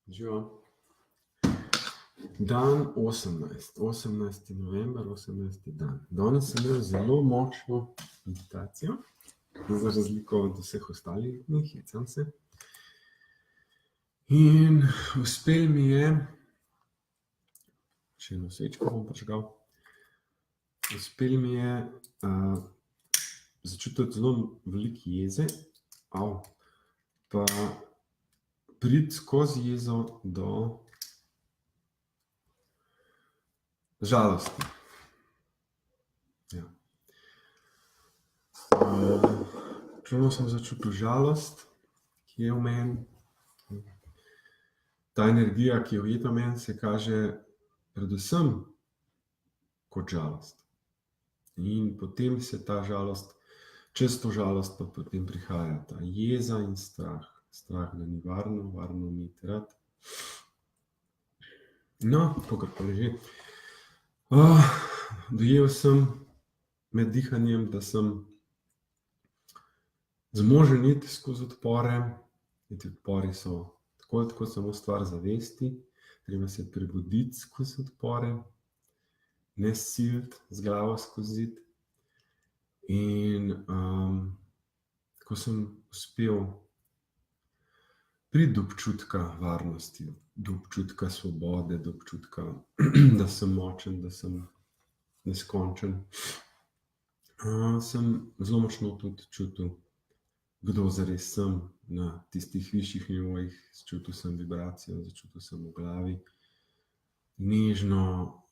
Živo. Dan 18. november, 18. dan. Danes sem imel zelo močno meditacijo, za razliko od vseh ostalih dni, hecam se. In uspel mi je, še eno svečko bom prižgal, uspel mi je začutiti zelo veliko jeze, pa priti skozi jezo do žalosti. Ja. Čudno sem začutil žalost, ki je v meni. Ta energija, ki je ujeta v meni, se kaže predvsem kot žalost. In potem se ta žalost, čez to žalost pa potem prihaja ta jeza in strah. Strah, da ni varno, varno mi je rad. No, kakorkoli že. Dojel sem med dihanjem, da sem zmožen iti skozi odpore. In ti odpori so tako samo stvar zavesti. Treba se prebuditi skozi odpore, ne siliti z glavo skozi zid. In tako sem uspel priti do občutka varnosti, do občutka svobode, do občutka, da sem močen, da sem neskončen. Sem zelo močno tudi čutil, kdo zares sem na tistih višjih nivojih. Začutil sem vibracijo, začutil sem v glavi nežno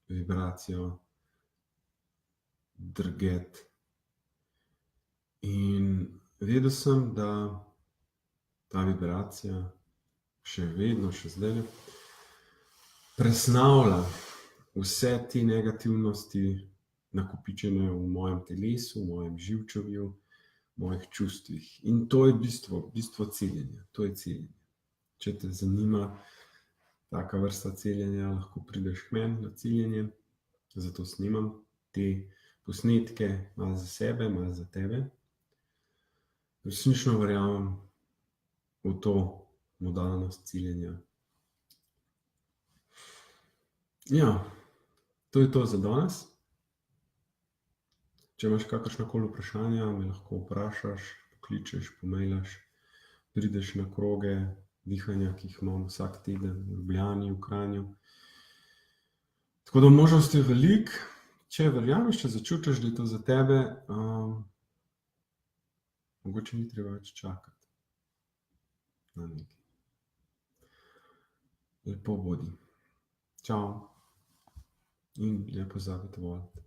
vibracijo, drget. In vedel sem, da ta vibracija še vedno, še zdaj presnavlja vse te negativnosti nakopičene v mojem telesu, v mojem živčevju, v mojih čustvih. In to je bistvo celjenja. To je celjenje. Če te zanima taka vrsta celjenja, lahko prideš k meni na celjenje. Zato snimam te posnetke malo za sebe, malo za tebe. Resnično verjamem v to modalnost celjenja. Ja, to je to za danes. Če imaš kakršnakoli vprašanja, me lahko vprašaš, pokličeš, pomailaš, prideš na kroge dihanja, ki jih imam vsak teden v Ljubljani, v Kranju. Tako da možnosti je veliko. Če verjameš, če začutiš, da je to za tebe, mogoče ni treba več čakati na nekaj. Lepo bodi. Čau. In ne pozabi voliti.